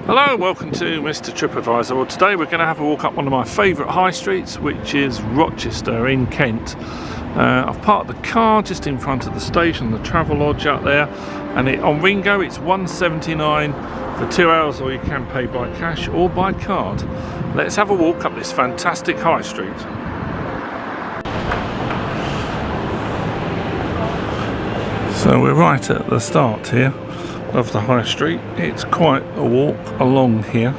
Hello, welcome to Mr. TripAdvisor. Well, today we're going to have a walk up one of my favourite high streets, which is Rochester in Kent. I've parked the car just in front of the station, the Travelodge up there, and on Ringo it's £1.79 for 2 hours, or you can pay by cash or by card. Let's have a walk up this fantastic high street. So we're right at the start here of the high street. It's quite a walk along here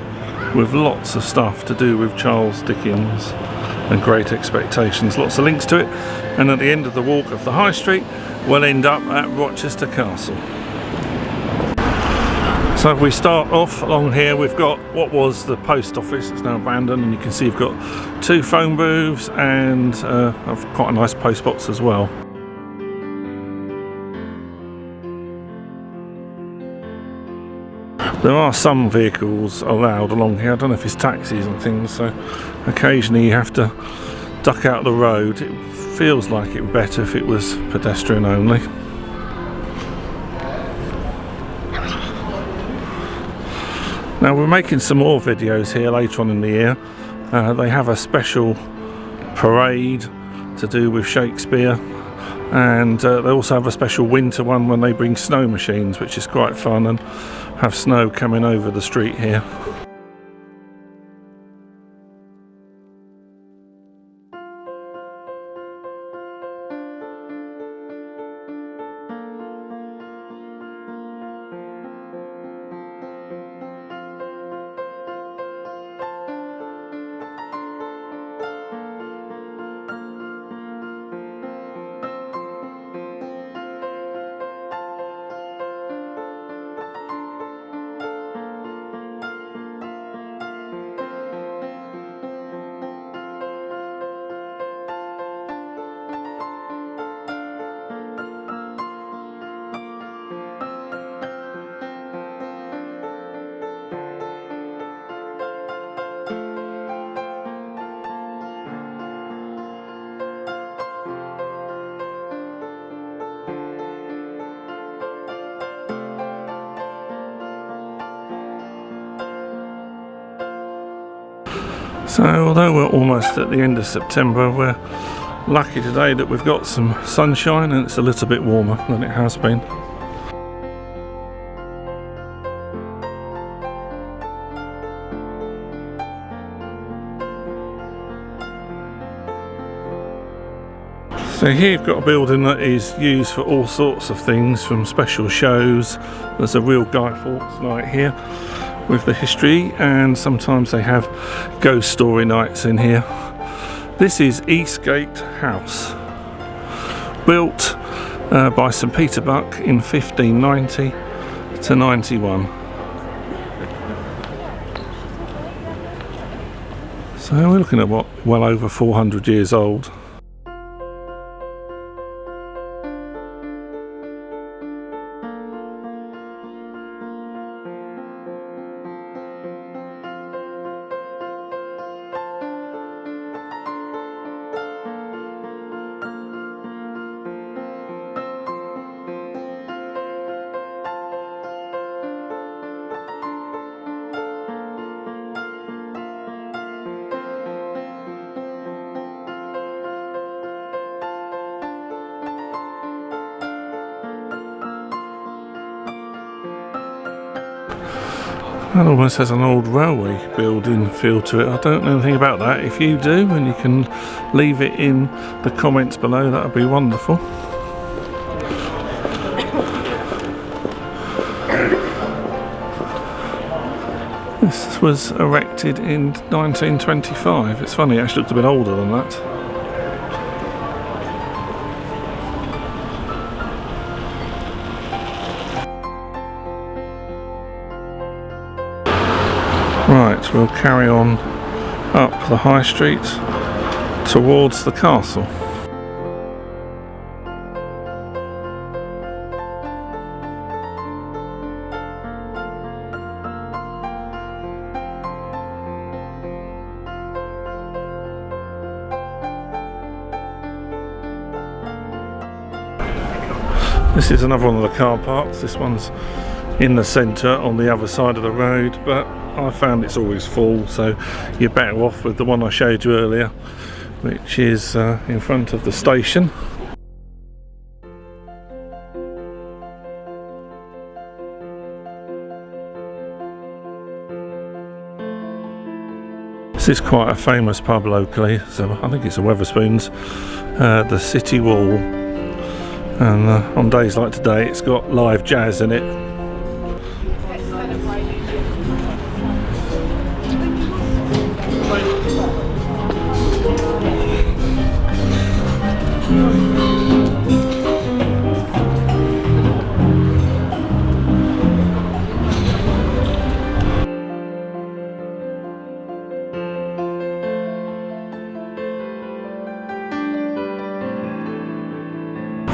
with lots of stuff to do with Charles Dickens and Great Expectations, lots of links to it, and at the end of the walk of the high street we'll end up at Rochester Castle. So if we start off along here, we've got what was the post office, it's now abandoned, and you can see you've got 2 phone booths and quite a nice post box as well. There are some vehicles allowed along here. I don't know if it's taxis and things, so occasionally you have to duck out the road. It feels like it would be better if it was pedestrian only. Now we're making some more videos here later on in the year. They have a special parade to do with Shakespeare, and they also have a special winter one when they bring snow machines, which is quite fun, and have snow coming over the street here. So although we're almost at the end of September, we're lucky today that we've got some sunshine and it's a little bit warmer than it has been. So here you've got a building that is used for all sorts of things, from special shows. There's a real Guy Fawkes night here with the history, and sometimes they have ghost story nights in here. This is Eastgate House, built by St Peter Buck in 1590 to 91. So we're looking at what, well over 400 years old. That almost has an old railway building feel to it. I don't know anything about that. If you do, and you can leave it in the comments below, that would be wonderful. This was erected in 1925. It's funny, it actually looked a bit older than that. Right, we'll carry on up the high street towards the castle. This is another one of the car parks. This one's in the centre on the other side of the road, but I found it's always full, so you're better off with the one I showed you earlier, which is in front of the station. This is quite a famous pub locally, so I think it's a Wetherspoons, the City Wall, and on days like today it's got live jazz in it.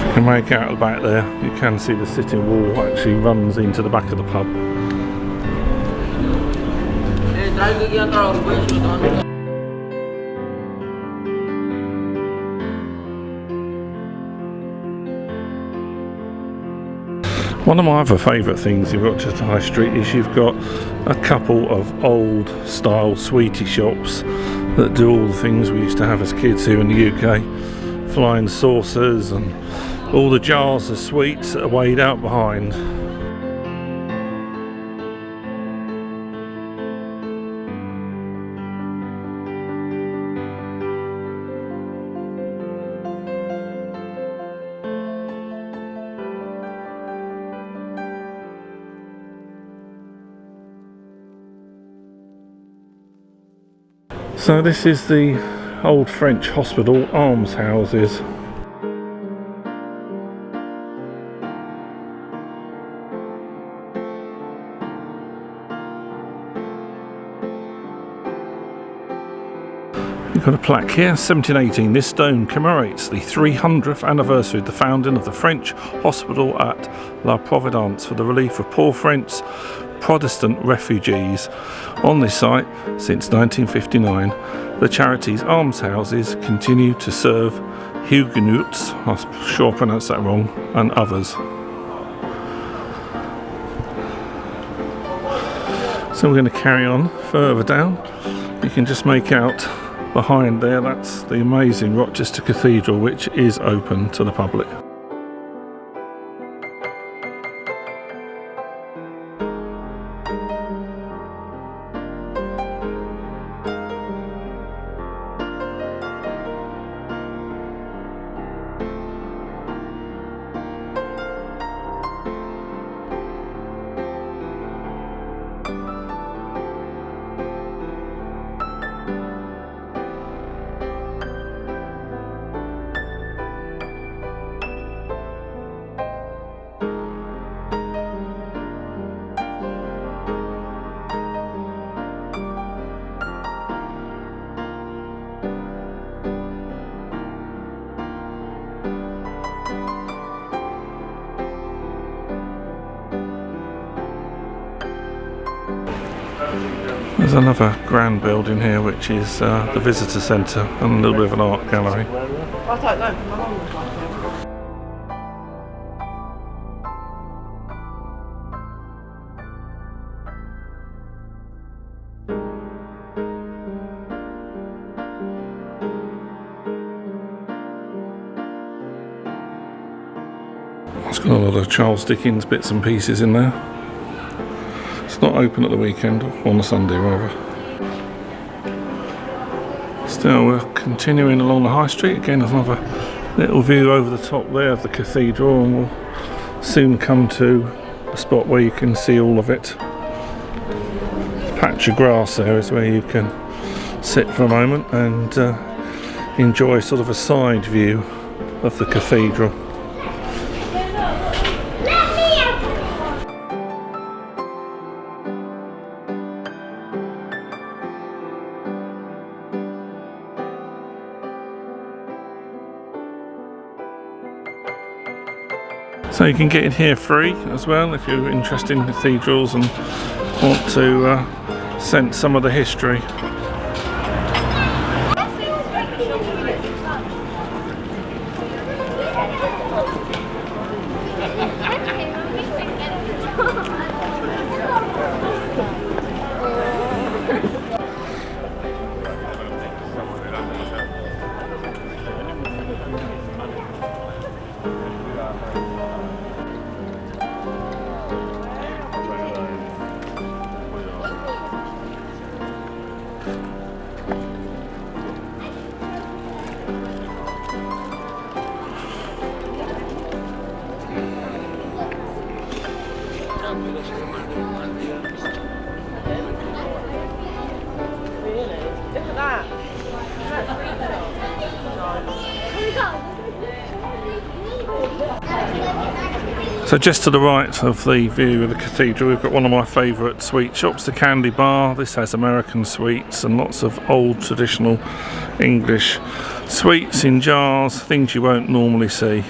You can make out the back there, you can see the city wall actually runs into the back of the pub. One of my other favourite things in Rochester High Street is you've got a couple of old style sweetie shops that do all the things we used to have as kids here in the UK. Flying saucers and all the jars of sweets that are weighed out behind. So this is the old French hospital almshouses. You've got a plaque here, 1718. This stone commemorates the 300th anniversary of the founding of the French hospital at La Providence for the relief of poor French Protestant refugees. On this site, since 1959, the charity's almshouses continue to serve Huguenots, I'm sure I pronounced that wrong, and others. So we're going to carry on further down. You can just make out behind there, that's the amazing Rochester Cathedral, which is open to the public. There's another grand building here, which is the visitor centre and a little bit of an art gallery. I don't know. It's got a lot of Charles Dickens bits and pieces in there. It's not open at the weekend, or on a Sunday rather. Still, we're continuing along the high street. Again, there's another little view over the top there of the cathedral, and we'll soon come to a spot where you can see all of it. The patch of grass there is where you can sit for a moment and enjoy sort of a side view of the cathedral. So you can get in here free as well if you're interested in cathedrals and want to sense some of the history. Really? Look at that. So just to the right of the view of the cathedral, we've got one of my favourite sweet shops, the Candy Bar. This has American sweets and lots of old traditional English sweets in jars, things you won't normally see.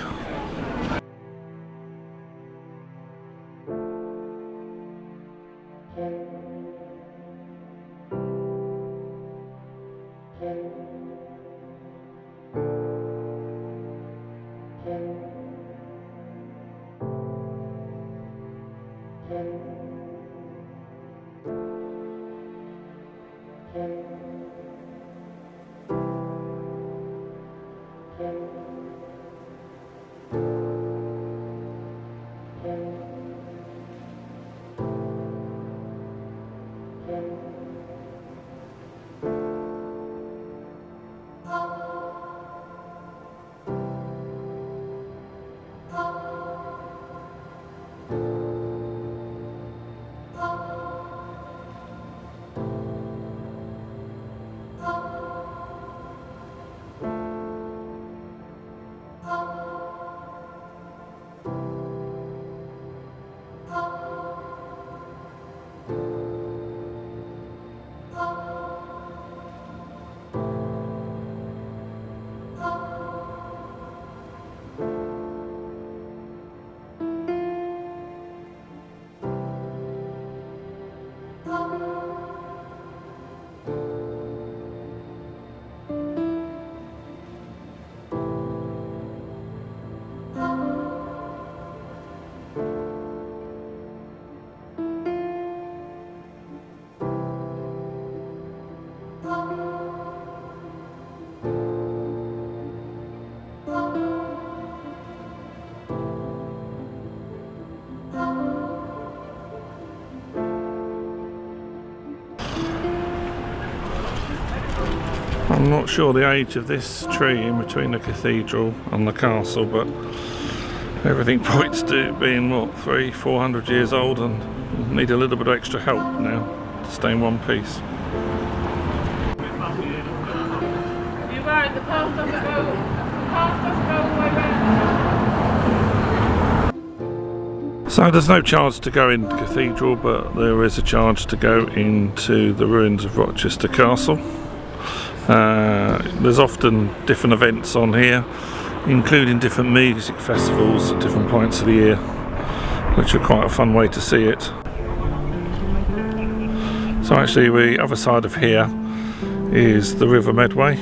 I'm not sure the age of this tree in between the cathedral and the castle, but everything points to it being, what, 300-400 years old, and need a little bit of extra help now to stay in one piece. You're right, the path doesn't go all the way back. So there's no charge to go in the cathedral, but there is a charge to go into the ruins of Rochester Castle. There's often different events on here, including different music festivals at different points of the year, which are quite a fun way to see it. So actually the other side of here is the River Medway,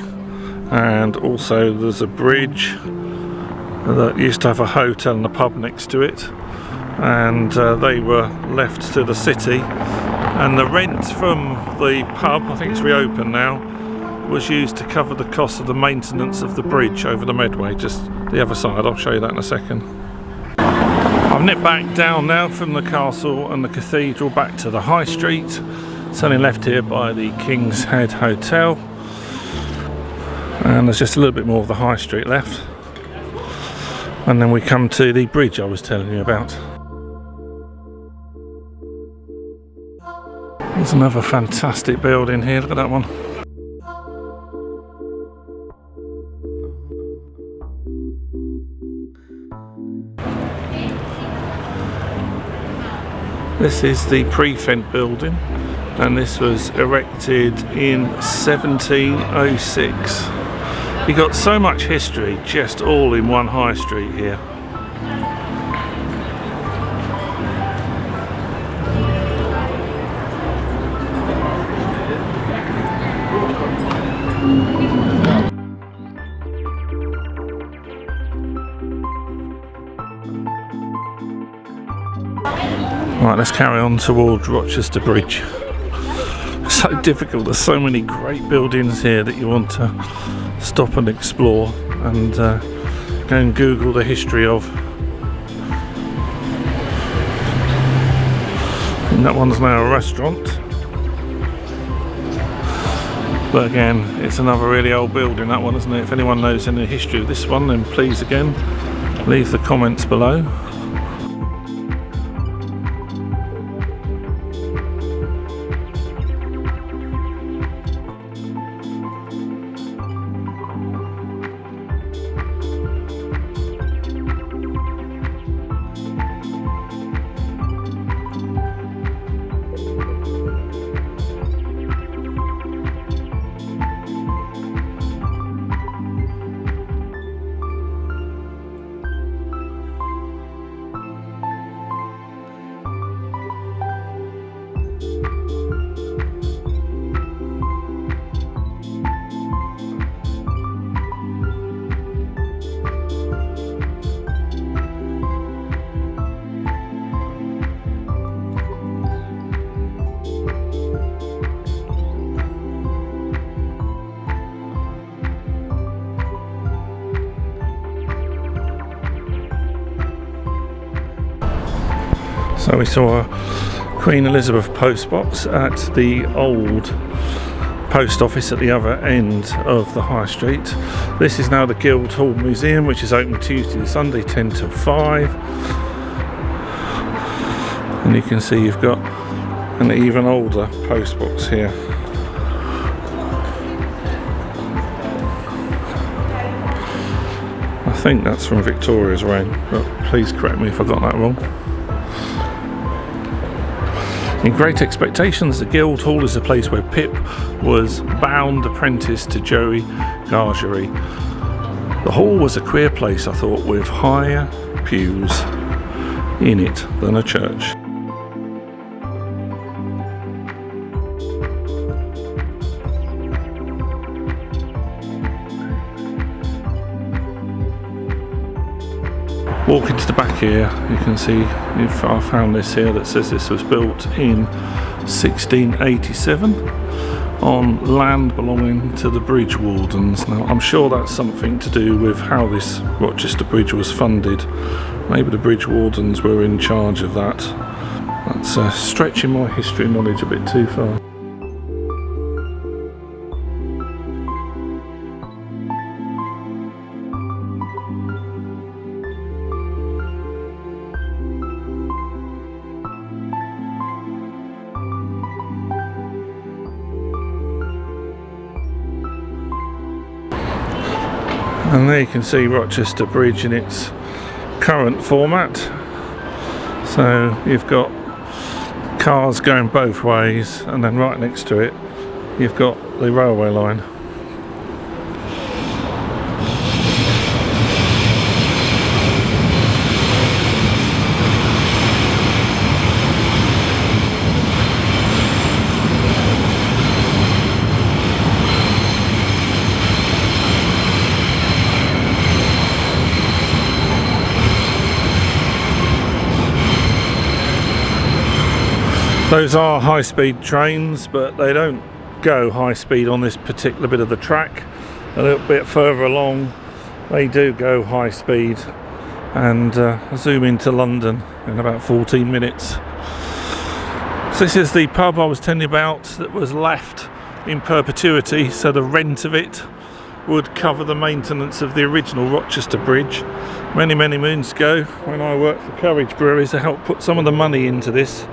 and also there's a bridge that used to have a hotel and a pub next to it, and they were left to the city, and the rent from the pub, I think it's reopened now, was used to cover the cost of the maintenance of the bridge over the Medway, just the other side. I'll show you that in a second. I've nipped back down now from the castle and the cathedral back to the High Street, turning left here by the King's Head Hotel, and there's just a little bit more of the High Street left, and then we come to the bridge I was telling you about. There's another fantastic building here, look at that one. This is the Prefect building, and this was erected in 1706. You got so much history just all in one high street here. Right, let's carry on towards Rochester Bridge. So difficult, there's so many great buildings here that you want to stop and explore and go and Google the history of. And that one's now a restaurant. But again, it's another really old building, that one, isn't it? If anyone knows any history of this one, then please again leave the comments below. So we saw a Queen Elizabeth postbox at the old post office at the other end of the High Street. This is now the Guildhall Museum, which is open Tuesday to Sunday 10 till 5. And you can see you've got an even older postbox here. I think that's from Victoria's reign, but please correct me if I got that wrong. In Great Expectations, the Guildhall is the place where Pip was bound apprentice to Joey Gargery. The hall was a queer place, I thought, with higher pews in it than a church. Walking to the back here, you can see I found this here that says this was built in 1687 on land belonging to the bridge wardens. Now I'm sure that's something to do with how this Rochester Bridge was funded. Maybe the bridge wardens were in charge of that. That's stretching my history knowledge a bit too far. And there you can see Rochester Bridge in its current format. So you've got cars going both ways, and then right next to it you've got the railway line. Those are high-speed trains, but they don't go high speed on this particular bit of the track. A little bit further along they do go high speed, and zoom into London in about 14 minutes. So this is the pub I was telling you about that was left in perpetuity, so the rent of it would cover the maintenance of the original Rochester Bridge. Many moons ago, when I worked for Courage Breweries, I helped put some of the money into this.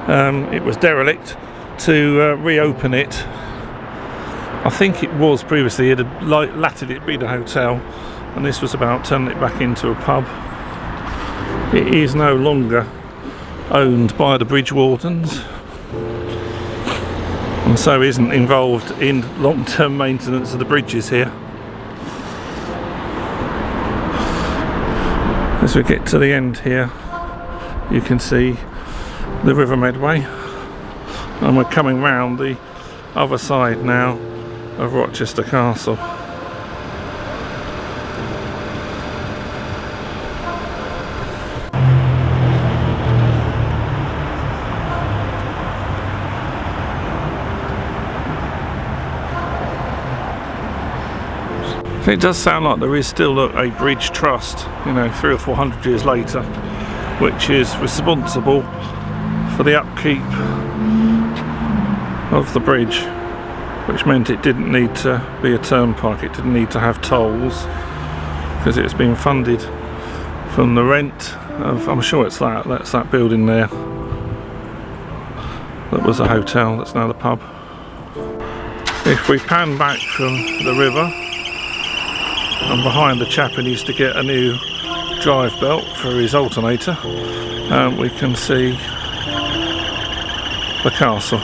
It was derelict. To reopen it, I think it was previously, it had latted it being a hotel, and this was about turning it back into a pub. It is no longer owned by the bridge wardens, and so isn't involved in long-term maintenance of the bridges here. As we get to the end here, you can see the River Medway, and we're coming round the other side now of Rochester Castle. It does sound like there is still a bridge trust, you know, 300 or 400 years later, which is responsible for the upkeep of the bridge, which meant it didn't need to be a turnpike, it didn't need to have tolls, because it's been funded from the rent of, I'm sure that's that building there that was a hotel, that's now the pub. If we pan back from the river, and behind the chap who needs to get a new drive belt for his alternator, we can see the castle.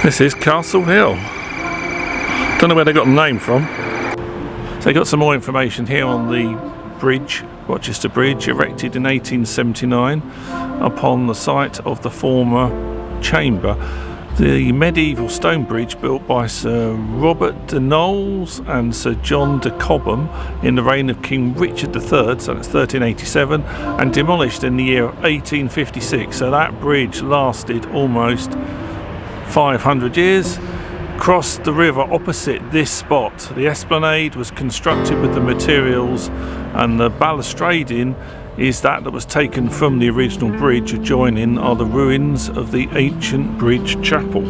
This is Castle Hill. Don't know where they got the name from. So they got some more information here on the bridge, Rochester Bridge, erected in 1879 upon the site of the former chamber. The medieval stone bridge built by Sir Robert de Knowles and Sir John de Cobham in the reign of King Richard III, so that's 1387, and demolished in the year 1856. So that bridge lasted almost 500 years Across the river opposite this spot, the esplanade was constructed with the materials, and the balustrading is that was taken from the original bridge. Adjoining are the ruins of the ancient bridge chapel.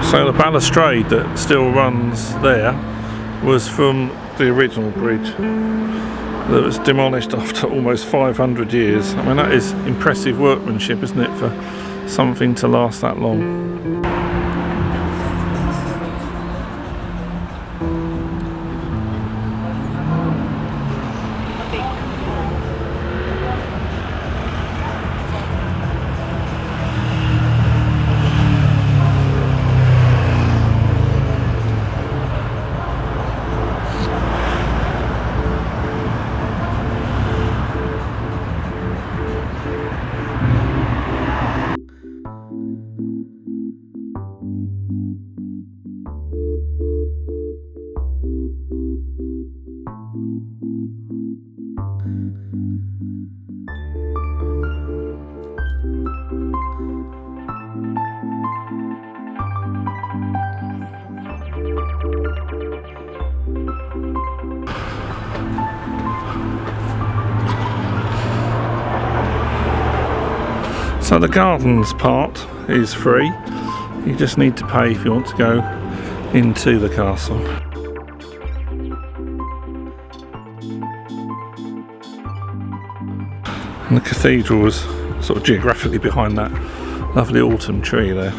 So the balustrade that still runs there was from the original bridge that was demolished after almost 500 years. I mean, that is impressive workmanship, isn't it, for something to last that long. So the gardens part is free. You just need to pay if you want to go into the castle. And the cathedral was sort of geographically behind that lovely autumn tree there.